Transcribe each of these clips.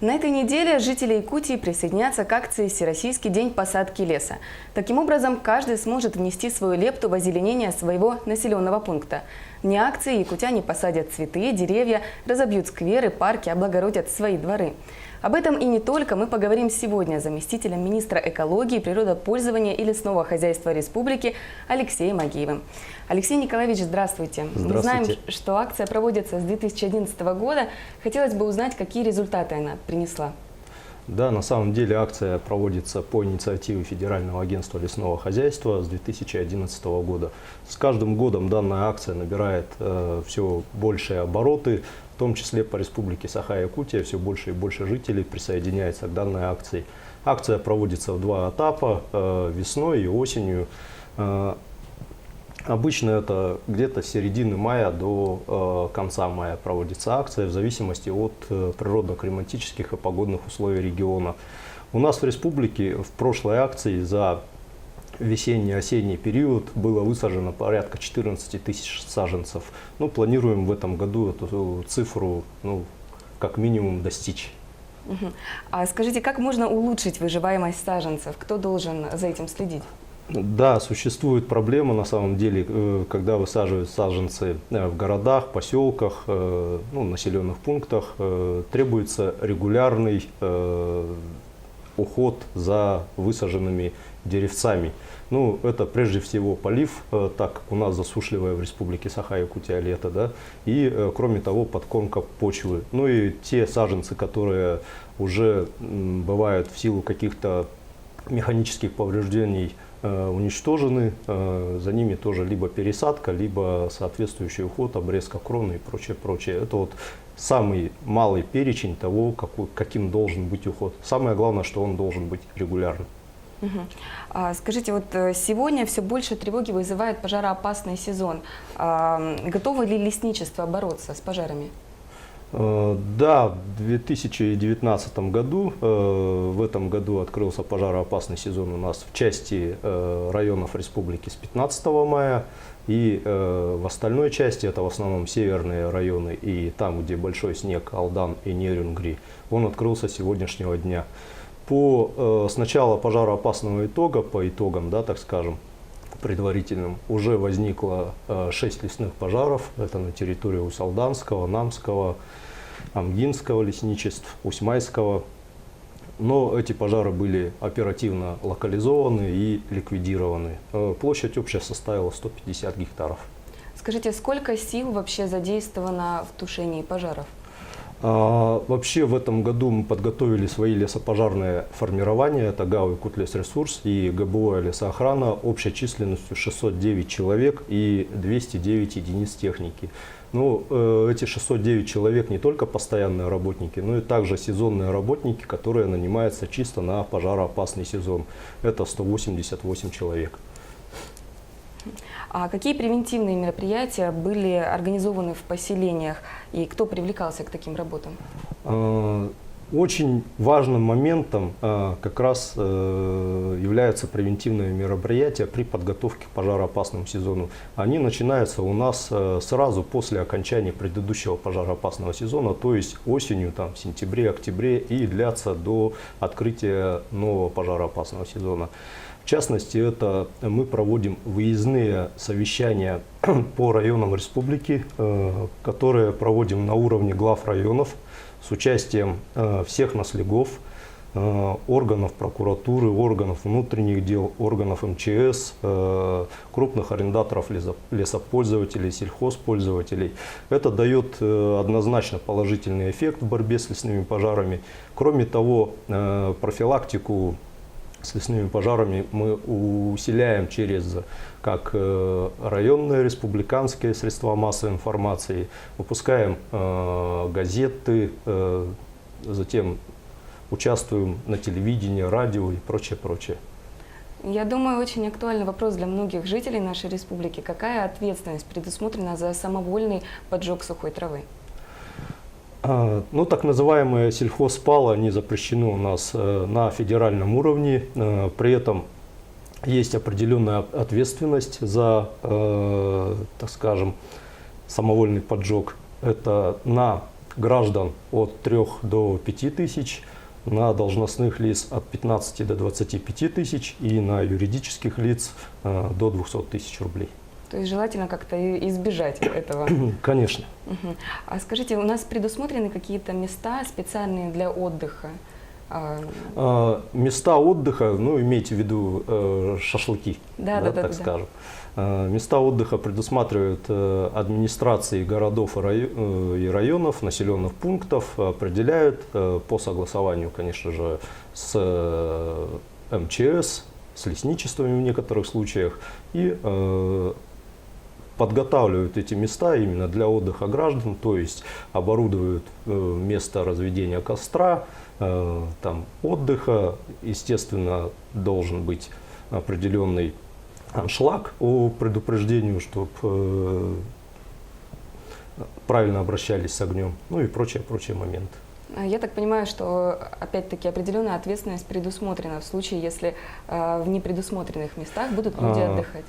На этой неделе жители Якутии присоединятся к акции «Всероссийский день посадки леса». Таким образом, каждый сможет внести свою лепту в озеленение своего населенного пункта. Вне акции якутяне посадят цветы, деревья, разобьют скверы, парки, облагородят свои дворы. Об этом и не только мы поговорим сегодня с заместителем министра экологии, природопользования и лесного хозяйства республики Алексеем Агеевым. Алексей Николаевич, здравствуйте. Здравствуйте. Мы знаем, что акция проводится с 2011 года. Хотелось бы узнать, какие результаты она принесла. Да, на самом деле акция проводится по инициативе Федерального агентства лесного хозяйства с 2011 года. С каждым годом данная акция набирает все большие обороты, в том числе по республике Саха-Якутия все больше и больше жителей присоединяется к данной акции. Акция проводится в два этапа, весной и осенью. Обычно это где-то с середины мая до конца мая проводится акция в зависимости от природно-климатических и погодных условий региона. У нас в республике в прошлой акции за весенний-осенний период было высажено порядка 14 тысяч саженцев. Планируем в этом году эту цифру как минимум достичь. А скажите, как можно улучшить выживаемость саженцев? Кто должен за этим следить? Да, существует проблема на самом деле, когда высаживают саженцы в городах, поселках, населенных пунктах, требуется регулярный уход за высаженными деревцами. Это прежде всего полив, так как у нас засушливое в республике Саха-Якутия лето, да, и кроме того подкормка почвы. И те саженцы, которые уже бывают в силу каких-то механических повреждений уничтожены, за ними тоже либо пересадка, либо соответствующий уход, обрезка кроны и прочее, прочее. Это самый малый перечень того, каким должен быть уход. Самое главное, что он должен быть регулярным. Скажите, сегодня все больше тревоги вызывает пожароопасный сезон. Готово ли лесничество бороться с пожарами? Да, в 2019 году, в этом году открылся пожароопасный сезон у нас в части районов республики с 15 мая. И в остальной части, это в основном северные районы и там, где большой снег, Алдан и Нерюнгри, он открылся с сегодняшнего дня. С начала пожароопасного итога, по итогам, так скажем, предварительным, уже возникло 6 лесных пожаров. Это на территории Усалданского, Намского, Амгинского лесничеств, Усьмайского. Но эти пожары были оперативно локализованы и ликвидированы. Площадь общая составила 150 гектаров. Скажите, сколько сил вообще задействовано в тушении пожаров? Вообще в этом году мы подготовили свои лесопожарные формирования, это ГАУ «Якутлесресурс» и ГБО «Лесоохрана» общей численностью 609 человек и 209 единиц техники. Эти 609 человек не только постоянные работники, но и также сезонные работники, которые нанимаются чисто на пожароопасный сезон. Это 188 человек. А какие превентивные мероприятия были организованы в поселениях и кто привлекался к таким работам? Очень важным моментом как раз являются превентивные мероприятия при подготовке к пожароопасному сезону. Они начинаются у нас сразу после окончания предыдущего пожароопасного сезона, то есть осенью, в сентябре, октябре, и длятся до открытия нового пожароопасного сезона. В частности, это мы проводим выездные совещания по районам республики, которые проводим на уровне глав районов с участием всех наслегов, органов прокуратуры, органов внутренних дел, органов МЧС, крупных арендаторов лесопользователей, сельхозпользователей. Это дает однозначно положительный эффект в борьбе с лесными пожарами. Кроме того, профилактику с лесными пожарами мы усиляем через как районные, республиканские средства массовой информации, выпускаем газеты, затем участвуем на телевидении, радио и прочее, прочее. Я думаю, очень актуальный вопрос для многих жителей нашей республики. Какая ответственность предусмотрена за самовольный поджог сухой травы? Так называемые сельхозпалы, они запрещены у нас на федеральном уровне. При этом есть определенная ответственность за, так скажем, самовольный поджог. Это на граждан от 3 до 5 тысяч, на должностных лиц от 15 до 25 тысяч и на юридических лиц до 200 тысяч рублей. То есть желательно как-то избежать этого. Конечно. Мгм. А скажите, у нас предусмотрены какие-то места специальные для отдыха? Места отдыха, ну, имейте в виду шашлыки, Да. так скажем. Места отдыха предусматривают администрации городов и районов, населенных пунктов, определяют по согласованию, конечно же, с МЧС, с лесничествами в некоторых случаях и подготавливают эти места именно для отдыха граждан, то есть оборудуют место разведения костра, там отдыха, естественно, должен быть определенный аншлаг по предупреждению, чтобы правильно обращались с огнем, ну и прочие моменты. Я так понимаю, что опять-таки определенная ответственность предусмотрена в случае, если в непредусмотренных местах будут люди отдыхать.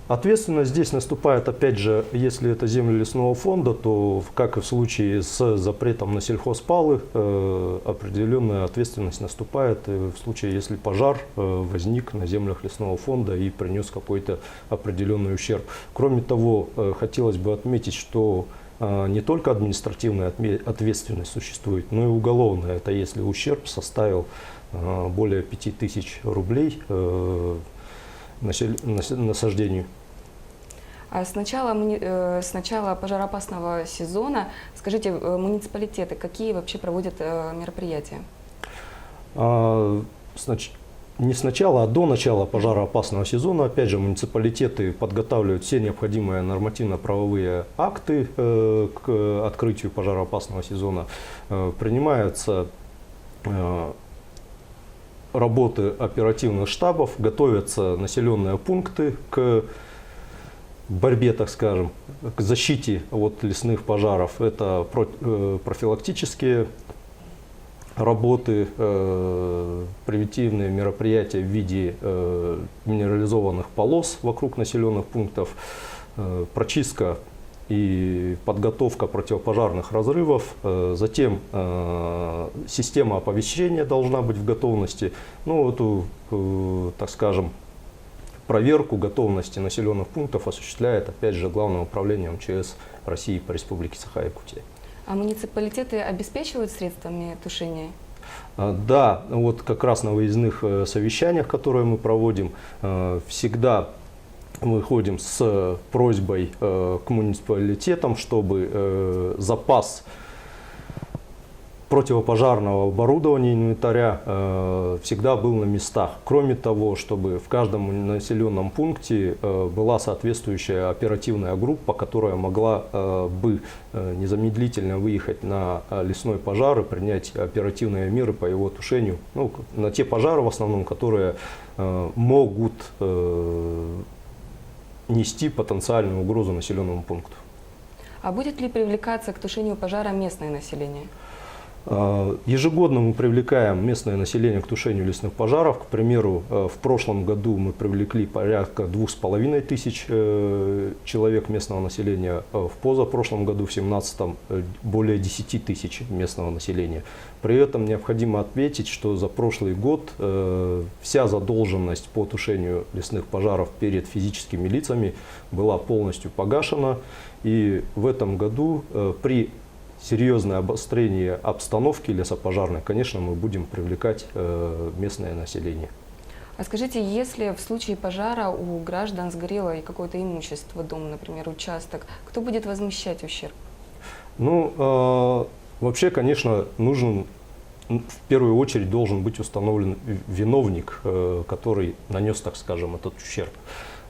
Ответственность здесь наступает, опять же, если это земли лесного фонда, то, как и в случае с запретом на сельхозпалы, определенная ответственность наступает в случае, если пожар возник на землях лесного фонда и принес какой-то определенный ущерб. Кроме того, хотелось бы отметить, что не только административная ответственность существует, но и уголовная. Это если ущерб составил более 5000 рублей насаждению. А с начала пожароопасного сезона, скажите, муниципалитеты какие вообще проводят мероприятия? Не сначала, а до начала пожароопасного сезона, опять же, муниципалитеты подготавливают все необходимые нормативно-правовые акты к открытию пожароопасного сезона. Принимаются работы оперативных штабов, готовятся населенные пункты к борьбе, так скажем, к защите от лесных пожаров. Это профилактические работы, превентивные мероприятия в виде минерализованных полос вокруг населенных пунктов, прочистка и подготовка противопожарных разрывов. Затем система оповещения должна быть в готовности. Ну, эту, так скажем, проверку готовности населенных пунктов осуществляет, опять же, Главное управление МЧС России по Республике Саха-Якутия. А муниципалитеты обеспечивают средствами тушения? Да, вот как раз на выездных совещаниях, которые мы проводим, всегда мы ходим с просьбой к муниципалитетам, чтобы запас противопожарного оборудования, инвентаря всегда был на местах. Кроме того, чтобы в каждом населенном пункте была соответствующая оперативная группа, которая могла бы незамедлительно выехать на лесной пожар и принять оперативные меры по его тушению. Ну, на те пожары в основном, которые могут нести потенциальную угрозу населенному пункту. А будет ли привлекаться к тушению пожара местное население? Ежегодно мы привлекаем местное население к тушению лесных пожаров. К примеру, в прошлом году мы привлекли порядка 2500 человек местного населения. В позапрошлом году, в 2017, более 10 тысяч местного населения. При этом необходимо отметить, что за прошлый год вся задолженность по тушению лесных пожаров перед физическими лицами была полностью погашена. И в этом году при серьезное обострение обстановки лесопожарной, конечно, мы будем привлекать местное население. А скажите, если в случае пожара у граждан сгорело и какое-то имущество, дом, например, участок, кто будет возмещать ущерб? Ну, вообще, конечно, в первую очередь должен быть установлен виновник, который нанес, так скажем, этот ущерб.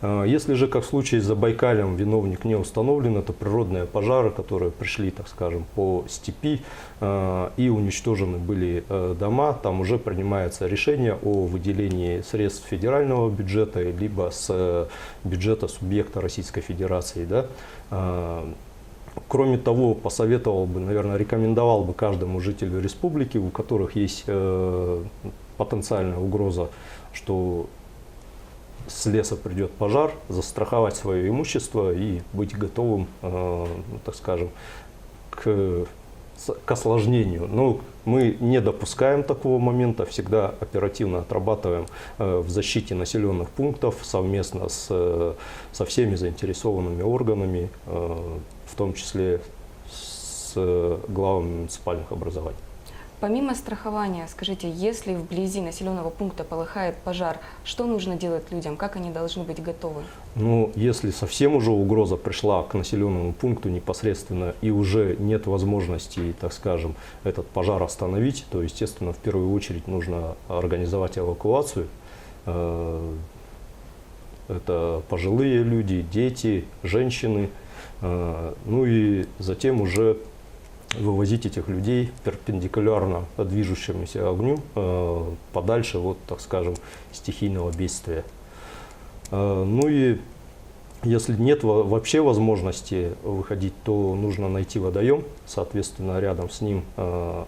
Если же, как в случае с Забайкальем, виновник не установлен, это природные пожары, которые пришли, так скажем, по степи и уничтожены были дома, там уже принимается решение о выделении средств федерального бюджета либо с бюджета субъекта Российской Федерации. Да? Кроме того, посоветовал бы, наверное, рекомендовал бы каждому жителю республики, у которых есть потенциальная угроза, что с леса придет пожар, застраховать свое имущество и быть готовым, так скажем, к к осложнению. Но мы не допускаем такого момента, всегда оперативно отрабатываем в защите населенных пунктов совместно со всеми заинтересованными органами, в том числе с главами муниципальных образований. Помимо страхования, скажите, если вблизи населенного пункта полыхает пожар, что нужно делать людям, как они должны быть готовы? Ну, если совсем уже угроза пришла к населенному пункту непосредственно и уже нет возможности, так скажем, этот пожар остановить, то, естественно, в первую очередь нужно организовать эвакуацию. Это пожилые люди, дети, женщины. Ну и затем уже вывозить этих людей перпендикулярно движущемуся огню подальше, вот, так скажем, стихийного бедствия. Ну и если нет вообще возможности выходить, то нужно найти водоем, соответственно, рядом с ним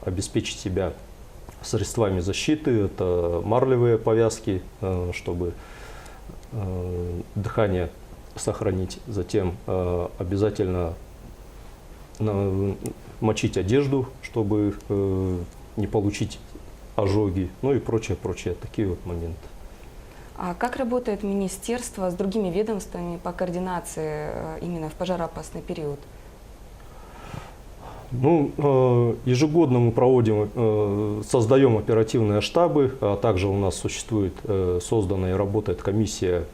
обеспечить себя средствами защиты. Это марлевые повязки, чтобы дыхание сохранить. Затем обязательно мочить одежду, чтобы не получить ожоги, ну и прочее, такие вот моменты. А как работает министерство с другими ведомствами по координации именно в пожароопасный период? Ну, ежегодно мы проводим, создаем оперативные штабы, а также у нас существует созданная и работает комиссия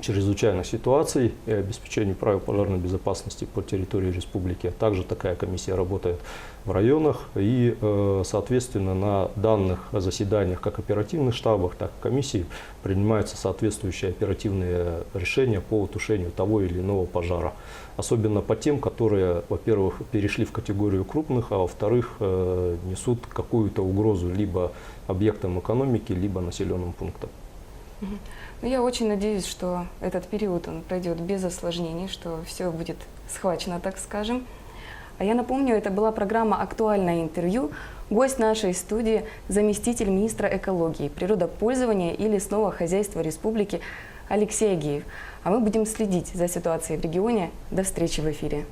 чрезвычайных ситуаций и обеспечению правил пожарной безопасности по территории республики. Также такая комиссия работает в районах и, соответственно, на данных заседаниях как оперативных штабах, так и комиссий принимаются соответствующие оперативные решения по тушению того или иного пожара. Особенно по тем, которые, во-первых, перешли в категорию крупных, а во-вторых, несут какую-то угрозу либо объектам экономики, либо населенным пунктам. Ну, я очень надеюсь, что этот период он пройдет без осложнений, что все будет схвачено, так скажем. А я напомню, это была программа «Актуальное интервью». Гость нашей студии – заместитель министра экологии, природопользования и лесного хозяйства республики Алексей Агеев. А мы будем следить за ситуацией в регионе. До встречи в эфире.